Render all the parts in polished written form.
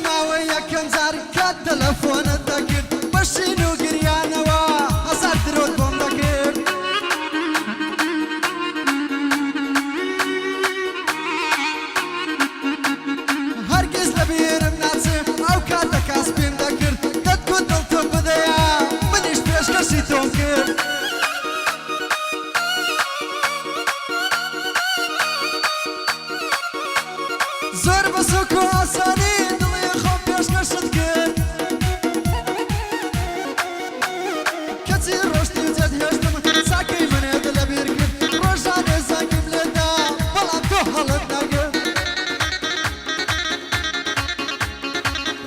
ماوەیە کەم جار کات تەلەفۆنت دەکرد بەشین و گریانەوە هەزار درۆت بۆم دەکرد هەرگیز لەبیرم ناچێ ئەو کاتە کاس پێم دەکرد دەتگوت دڵتم بدەیە منیش پێشکەشی تۆم کرد زۆر بەسووک و ئاسانی دڵی خۆم پێشکەشت کرد کەچی ڕۆشتی و جێت هێشتم چاکەی منێت لەبیر کرد ڕۆژانێ زەنگم لێدا بەڵام تۆ هەڵت نەگرت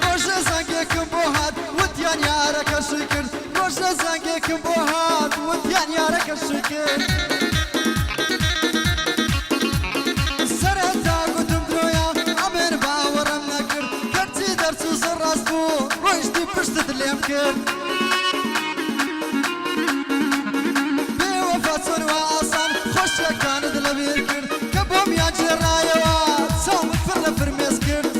ڕۆژێ زەنگێکم بۆ هات وتیان یارەکەشی کرد ڕۆژێ زەنگێکم بۆ هات وتیان یارەکەشی کرد پشتت لێم کرد بێوەفا چۆن وا ئاسان خۆشیەکانت لەبیر کرد کە بۆم یان جێڕایەوە چاومت پڕ لە فرمێز کرد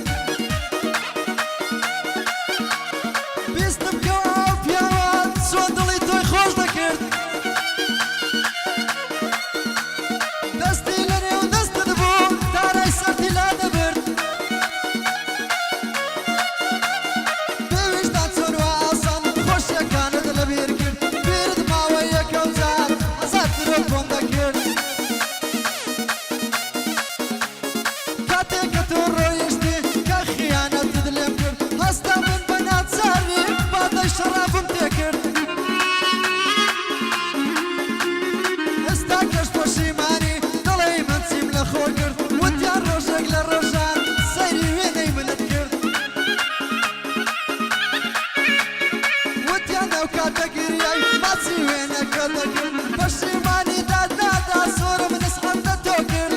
بیستم کە ئەو پیاوە چۆن دڵی تۆی خۆش دەکرد دەستی لە نێو دەستت بوو تارای سەرتی لا دەبرد شرابم تێکرد ئێستا کەش پەشیمانی دڵی من چیم لە خۆ کرد وتیان ڕۆژێک لە ڕۆژان سەیری وێنەی منت کرد وتیان ئەو کاتە گریای ماچی وێنەکە دەکرد پەشیمانی دادا زۆرم نسحەتە تۆ کرد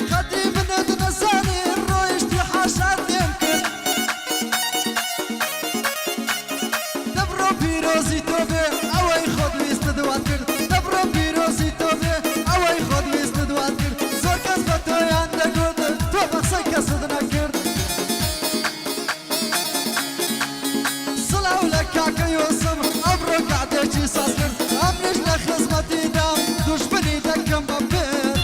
قەدری منت نەزانی ڕۆیشتی حاشات لێم کرد پیرۆزی تۆ بێ ئەوەی خۆت ویستە دوات کرد دەبڕۆ پیرۆزی تۆ بێ ئەوەی خۆت ویستە دوات کرد زۆر کەس بە تۆیان دەگوت تۆ بە قسەی کەست نەکرد سڵاو لە کاکە یۆسف ئەمڕۆ کاتێکی ساز کرد ئەمریش لە خزمەتی دام دوژمنی دەکەم بە پێر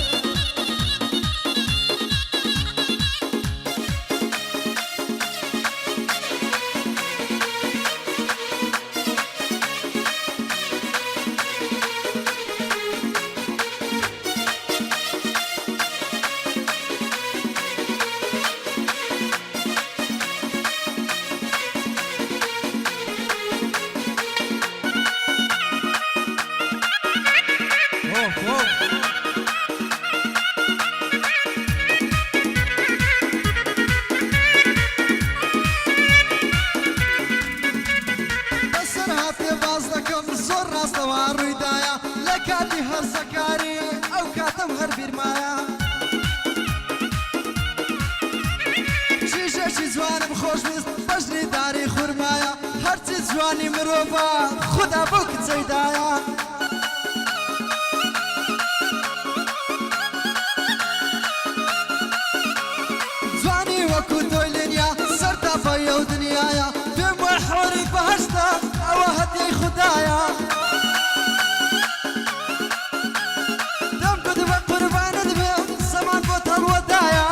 بەسەر هاتێ باز دەکەم زۆر ڕاستەوە ڕوویدایە لە کاتی هەرزەکاری ئەو کاتەم هەر بیرمایە کیژێکی جوانم خۆشویست بەژنی داری خورمایە هەرچی جوانی مرۆڤە خوددا بۆ کچەیدایە جوانی وەکو تۆی لێنیا سەر تافەیە و دنیایە پێم وای حۆری بەهەشتە ئەوە هەدیەی خوددایە دەم بد بە قوربانت بێ زەمان بۆ هەڵوەدایە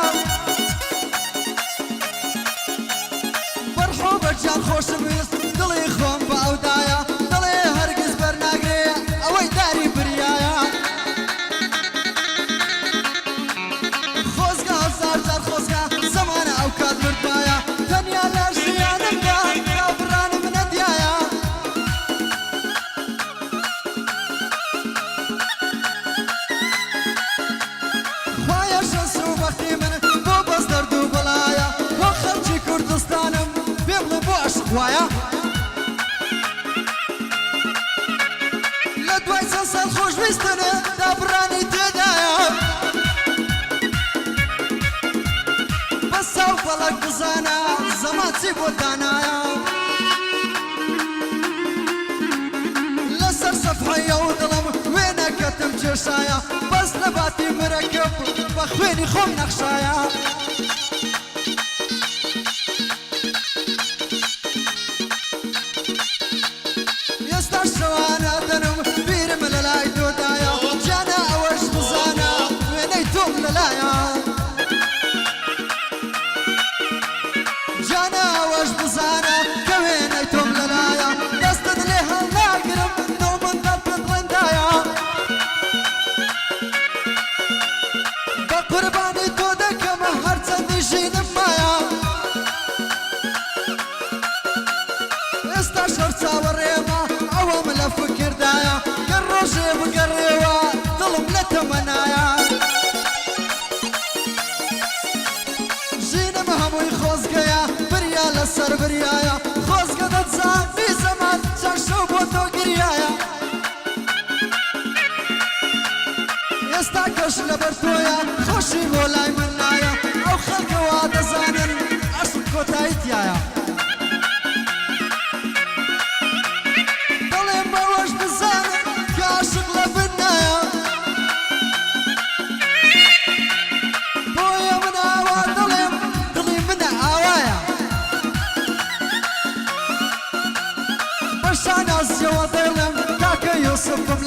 بەرحۆ بەرجان خۆشم ویست دڵی خۆم بە ئەودایە دڵێ هەرگیز بەرناگرێ ئەوەی داری بریایە خۆزگە هەزار جار خۆزگە زەمانە ئەو کات بردایە تەنیا لە ژیانمدا کابڕانم نەدیایە خوایە شەنس و بەختی من بۆ بەس دەرد و بەڵایە بۆ خەڵکی کوردستانم پێ بڵێ بۆ عەشق وایە لە دوای چەند ساڵ خۆشویستنە دابڕانی تێدایە بەسا و فەڵەک بزانە زەمان چی بۆ دانایە لەسەر سەفحەیە و دڵم وێنەکەتم کێشایە بەس لە باتی مرەکەب بە خوێنی خۆم نەخشایە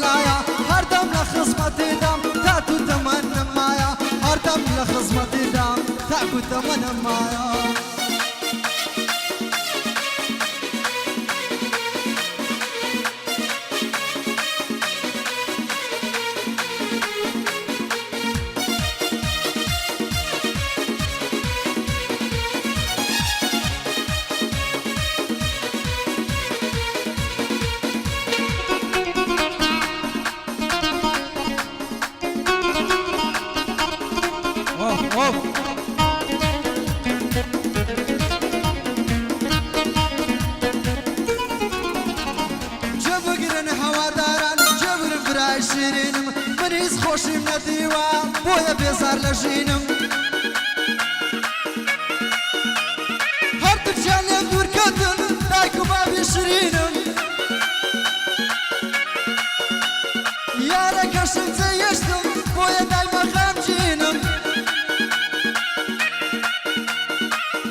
لایە هەردەم لە خزمەتیدام تاتو تەمەنم مایە هەردەم لە خزمەتیدام تاکو تەمەنم مایە شیرینم من هیچ خۆشیم نەدیوە بۆیە بێزار لە ژینم هەردووچیان لێم دوورکەوتن دایک و بابی شیرینم یارەکەشم جێیشتم بۆیە دایمە غەمگینم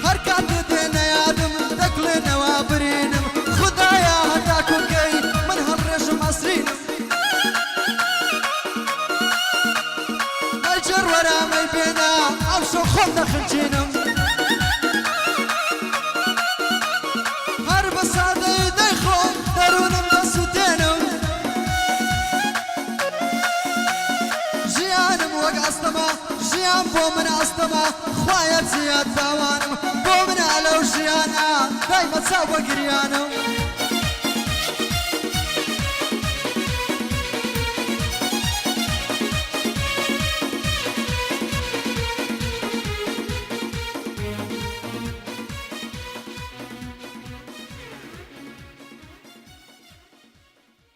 هەر کاتێ دێنە یادم دەکڵێنەوە برینم خودایە هەتاکوکەی من هەڵڕێژم ئەسرینم وەرامەی بێنە ئەم شۆ خۆم دەخنچینم هەر بە سادەی دەیخۆم دەروونم دەسووتێنم ژیانم وەک ئەستەما ژیان بۆ من ئەستەما خوایە چیە تاوانم بۆ منە لەو ژیانە دایمە چاو بە گریانم